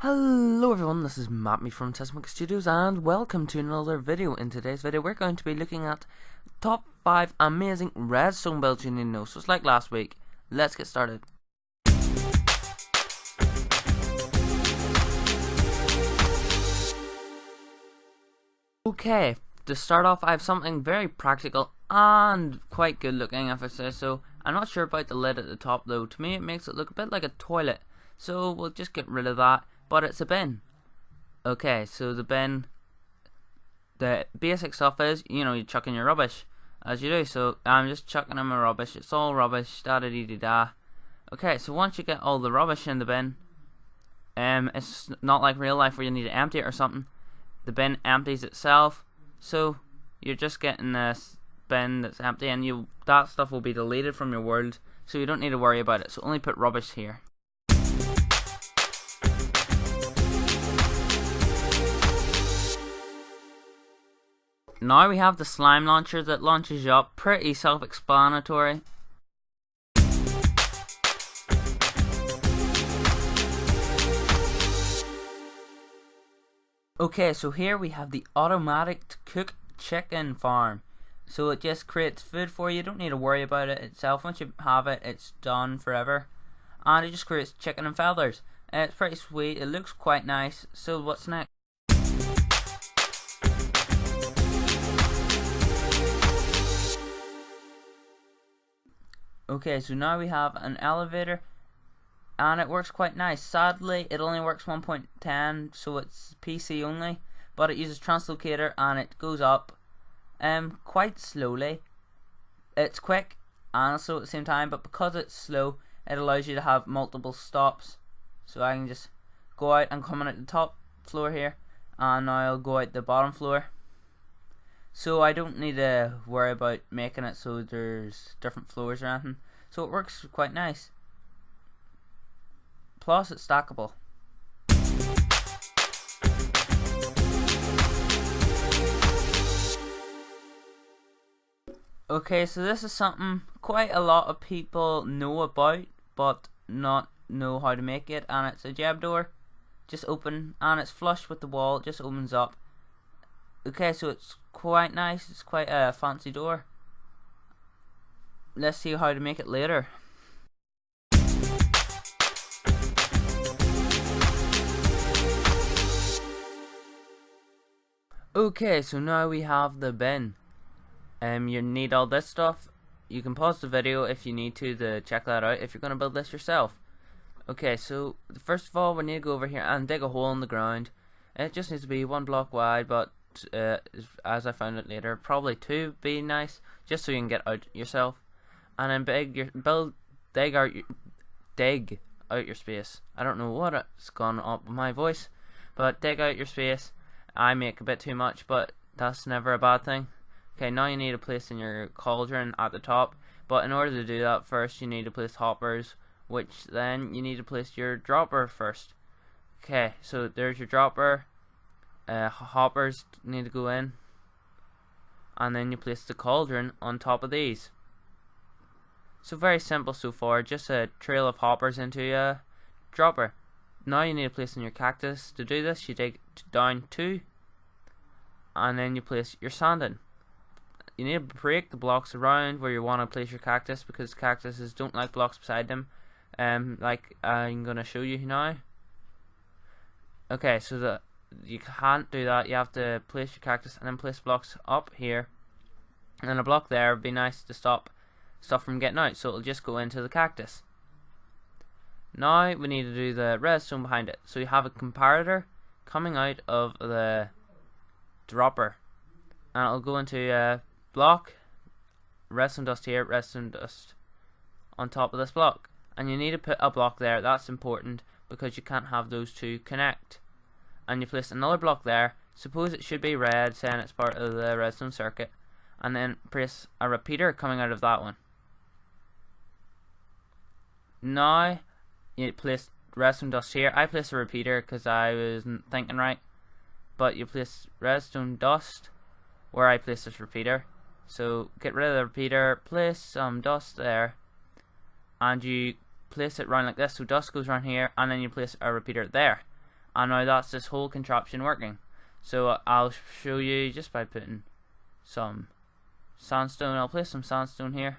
Hello everyone, this is Matt from Tesmix Studios and welcome to another video. In today's video we're going to be looking at top 5 amazing redstone builds you need to know. So it's like last week, let's get started. Okay, to start off I have something very practical and quite good looking if I say so. I'm not sure about the lid at the top though. To me it makes it look a bit like a toilet, so we'll just get rid of that. But it's a bin. Okay, so the bin, the basic stuff is, you're chucking your rubbish, as you do. So I'm just chucking in my rubbish. It's all rubbish, da da dee dee da. Okay, so once you get all the rubbish in the bin, it's not like real life where you need to empty it or something. The bin empties itself, so you're just getting this bin that's empty, and that stuff will be deleted from your world, so you don't need to worry about it. So only put rubbish here. Now we have the slime launcher that launches you up, pretty self-explanatory. Okay, so here we have the automatic cook chicken farm. So it just creates food for you, don't need to worry about it itself. Once you have it, it's done forever. And it just creates chicken and feathers. It's pretty sweet, it looks quite nice. So what's next? Okay, so now we have an elevator, and it works quite nice. Sadly, it only works 1.10, so it's PC only, but it uses translocator and it goes up quite slowly. It's quick and slow at the same time, but because it's slow, it allows you to have multiple stops. So I can just go out and come in at the top floor here, and now I'll go out the bottom floor. So I don't need to worry about making it so there's different floors or anything. So it works quite nice. Plus it's stackable. Okay, so this is something quite a lot of people know about but not know how to make it, and it's a jab door. Just open, and it's flush with the wall, it just opens up. Okay, so it's quite nice, it's quite a fancy door. Let's see how to make it later. Okay, so now we have the bin. You need all this stuff. You can pause the video if you need to check that out if you're going to build this yourself. Okay, so first of all we need to go over here and dig a hole in the ground. It just needs to be 1 block wide, but as I found it later, probably 2 would be nice, just so you can get out yourself. And then dig out your space. I don't know what's gone up with my voice, but dig out your space. I make a bit too much, but that's never a bad thing. Okay, now you need to place in your cauldron at the top, but in order to do that, first you need to place hoppers, which then you need to place your dropper first. Okay, so there's your dropper. Hoppers need to go in, and then you place the cauldron on top of these. So very simple so far, just a trail of hoppers into a dropper. Now you need to place in your cactus. To do this you dig down 2, and then you place your sand in. You need to break the blocks around where you want to place your cactus, because cactuses don't like blocks beside them, like I'm going to show you now. Okay, so you can't do that. You have to place your cactus and then place blocks up here, and a block there would be nice to stop stuff from getting out, so it'll just go into the cactus. Now we need to do the redstone behind it. So you have a comparator coming out of the dropper, and it'll go into a block, redstone dust here, redstone dust on top of this block, and you need to put a block there. That's important because you can't have those two connect. And you place another block there. Suppose it should be red, saying it's part of the redstone circuit, and then place a repeater coming out of that one. Now you place redstone dust here. I place a repeater because I wasn't thinking right, but you place redstone dust where I place this repeater. So get rid of the repeater, place some dust there, and you place it round like this, so dust goes around here, and then you place a repeater there. And now that's this whole contraption working. So I'll show you just by putting some sandstone. I'll place some sandstone here,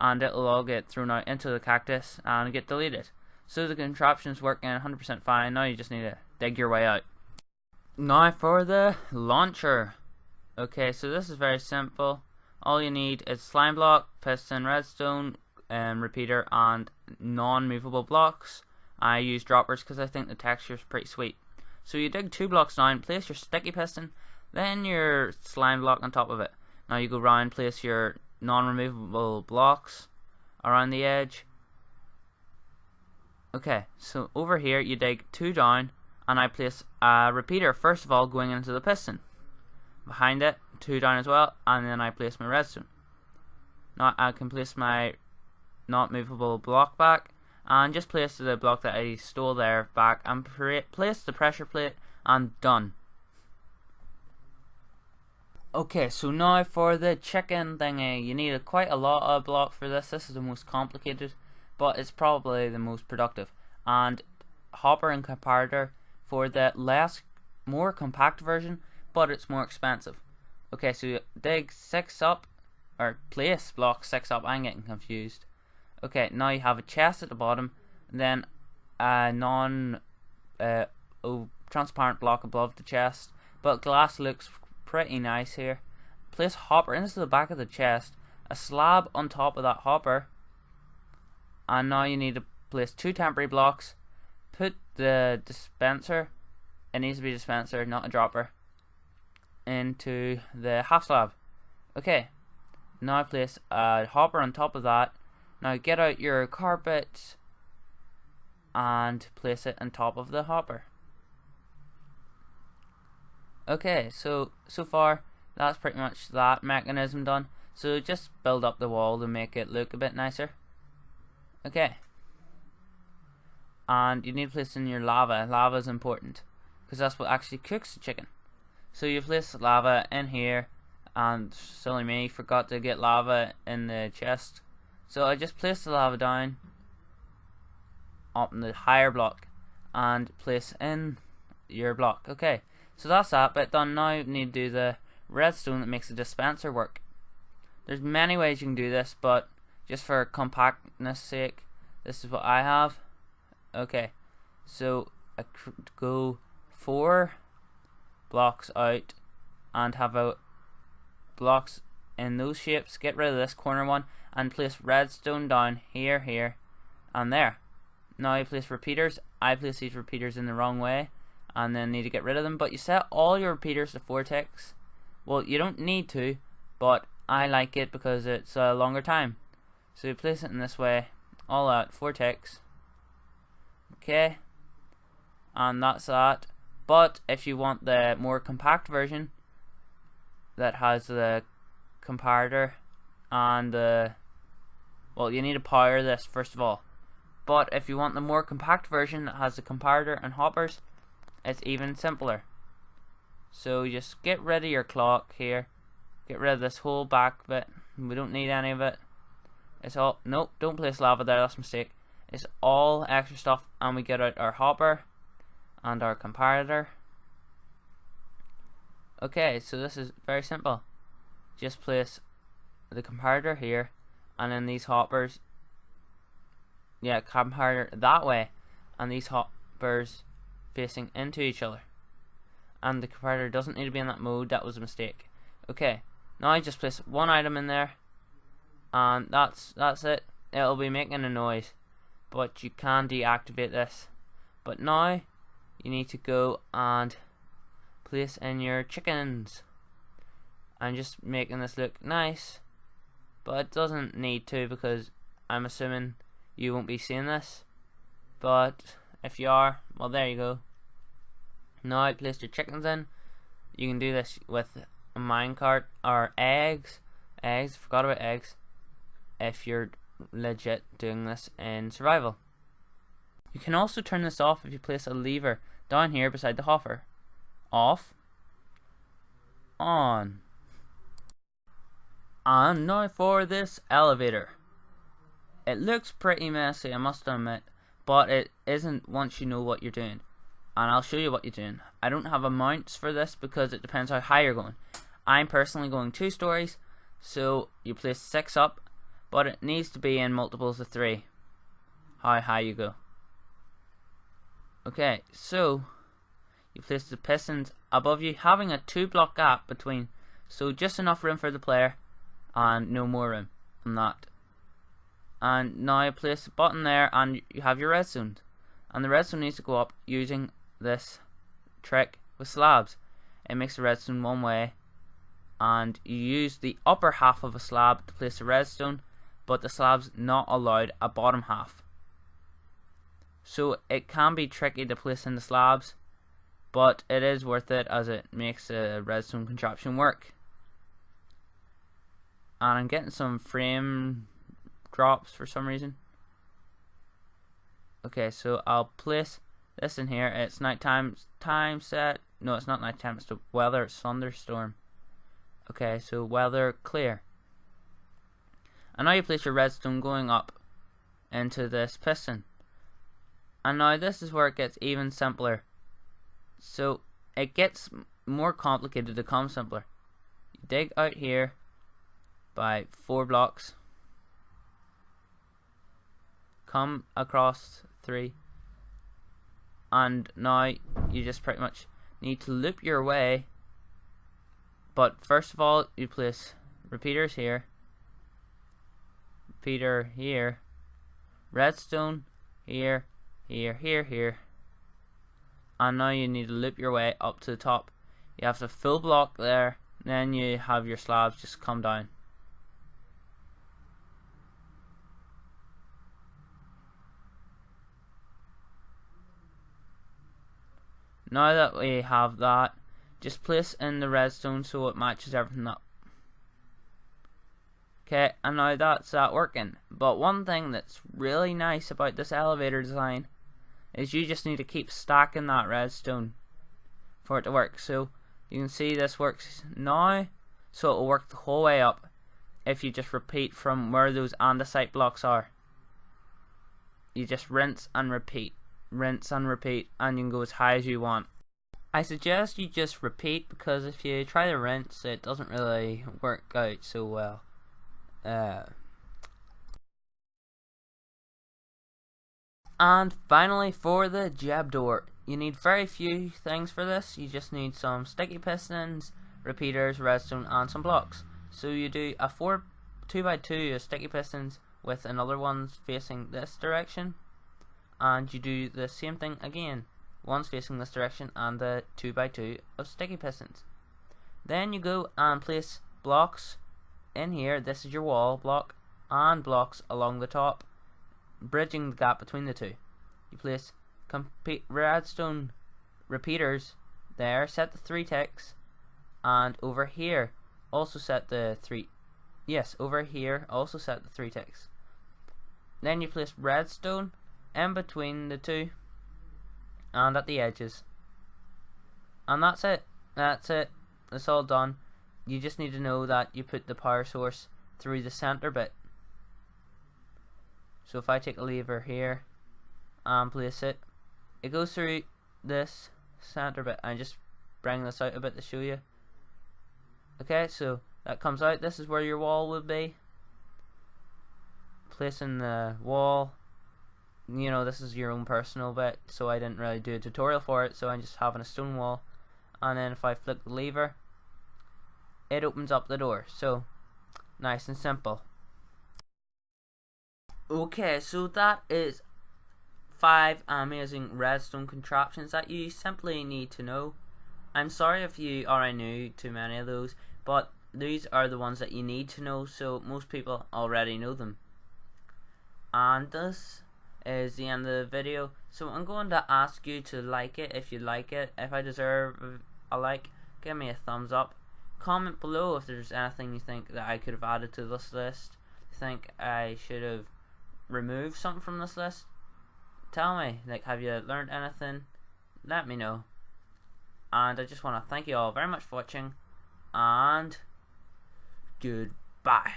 and it'll all get thrown out into the cactus and get deleted. So the contraption's working 100% fine. Now you just need to dig your way out. Now for the launcher. Okay, so this is very simple. All you need is slime block, piston, redstone, repeater, and non-movable blocks. I use droppers because I think the texture is pretty sweet. So you dig 2 blocks down, place your sticky piston, then your slime block on top of it. Now you go round, place your non-removable blocks around the edge. Okay, so over here you dig 2 down, and I place a repeater first of all going into the piston. Behind it, 2 down as well, and then I place my redstone. Now I can place my not movable block back, and just place the block that I stole there back, and place the pressure plate, and done. Okay, so now for the chicken thingy, you need quite a lot of block for this. This is the most complicated, but it's probably the most productive. And hopper and comparator for the more compact version, but it's more expensive. Okay, so you dig 6 up, or place block 6 up. I'm getting confused. Okay, now you have a chest at the bottom, and then a transparent block above the chest, but glass looks pretty nice here. Place hopper into the back of the chest, a slab on top of that hopper, and now you need to place 2 temporary blocks. Put the dispenser, it needs to be a dispenser, not a dropper, into the half slab. Okay, now place a hopper on top of that. Now get out your carpet and place it on top of the hopper. Okay, so far that's pretty much that mechanism done. So just build up the wall to make it look a bit nicer. Okay, and you need to place in your lava. Lava is important because that's what actually cooks the chicken. So you place lava in here, and silly me, forgot to get lava in the chest. So I just place the lava down up in the higher block and place in your block. Okay, so that's that bit done. Now you need to do the redstone that makes the dispenser work. There's many ways you can do this, but just for compactness sake, this is what I have. Okay, so I go 4 blocks out and have a blocks in those shapes. Get rid of this corner one and place redstone down here, and there. Now you place repeaters. I place these repeaters in the wrong way and then need to get rid of them, but you set all your repeaters to 4 ticks. Well, you don't need to, but I like it because it's a longer time. So you place it in this way, all out, 4 ticks. Okay, and that's that. But if you want the more compact version that has the comparator and well, you need to power this first of all. But if you want the more compact version that has the comparator and hoppers, it's even simpler. So just get rid of your clock here. Get rid of this whole back bit. We don't need any of it. It's all, nope, don't place lava there, that's a mistake. It's all extra stuff, and we get out our hopper and our comparator. Okay, so this is very simple. Just place the comparator here, and then these hoppers, yeah, comparator that way, and these hoppers facing into each other. And the comparator doesn't need to be in that mode, that was a mistake. Okay, now I just place 1 item in there, and that's it. It'll be making a noise, but you can deactivate this. But now you need to go and place in your chickens. I'm just making this look nice, but it doesn't need to because I'm assuming you won't be seeing this. But if you are, well, there you go. Now place your chickens in. You can do this with a minecart or eggs. Forgot about eggs. If you're legit doing this in survival. You can also turn this off if you place a lever down here beside the hopper. Off. On. And now for this elevator. It looks pretty messy, I must admit, but it isn't once you know what you're doing. and I'll show you what you're doing. I don't have amounts for this because it depends how high you're going. I'm personally going 2 stories, so you place 6 up, but it needs to be in multiples of 3 how high you go. Okay, so you place the pistons above you, having a 2 block gap between, so just enough room for the player and no more room than that. And now you place the button there and you have your redstone, and the redstone needs to go up using this trick with slabs. It makes the redstone one way, and you use the upper half of a slab to place the redstone, but the slab's not allowed a bottom half. So it can be tricky to place in the slabs, but it is worth it as it makes a redstone contraption work. And I'm getting some frame drops for some reason. Okay, so I'll place this in here. It's nighttime time set. No, it's not nighttime, it's the weather. It's thunderstorm. Okay, so weather clear. And now you place your redstone going up into this piston. And now this is where it gets even simpler. So it gets more complicated to come simpler. You dig out here by 4 blocks. Come across 3. And now you just pretty much need to loop your way. But first of all, you place repeaters here. Repeater here. Redstone here. Here, here, here. And now you need to loop your way up to the top. You have the full block there, then you have your slabs just come down. Now that we have that, just place in the redstone so it matches everything up. Okay, and now that's that working. But one thing that's really nice about this elevator design is you just need to keep stacking that redstone for it to work. So you can see this works now, so it will work the whole way up if you just repeat from where those andesite blocks are. You just rinse and repeat, and you can go as high as you want. I suggest you just repeat, because if you try to rinse, it doesn't really work out so well. And finally, for the jab door, you need very few things for this. You just need some sticky pistons, repeaters, redstone, and some blocks. So you do a 2x2 of sticky pistons with another one facing this direction, and you do the same thing again, one's facing this direction, and the 2x2 of sticky pistons. Then you go and place blocks in here. This is your wall block, and blocks along the top, bridging the gap between the two. You place redstone repeaters there, set the 3 ticks, and over here also set the 3. Yes, over here also set the 3 ticks. Then you place redstone in between the 2 and at the edges, and that's it. It's all done. You just need to know that you put the power source through the center bit. So if I take a lever here and place it, it goes through this center bit. I just bring this out a bit to show you. Okay, so that comes out. This is where your wall would be. Placing the wall, you know, this is your own personal bit, so I didn't really do a tutorial for it, so I'm just having a stone wall. And then if I flick the lever, it opens up the door. So nice and simple. Okay, so that is 5 amazing redstone contraptions that you simply need to know. I'm sorry if you already knew too many of those, but these are the ones that you need to know, so most people already know them. And this is the end of the video, so I'm going to ask you to like it if you like it. If I deserve a like, give me a thumbs up. Comment below if there's anything you think that I could have added to this list. You think I should have removed something from this list? Tell me, like, have you learned anything? Let me know. And I just want to thank you all very much for watching, and goodbye.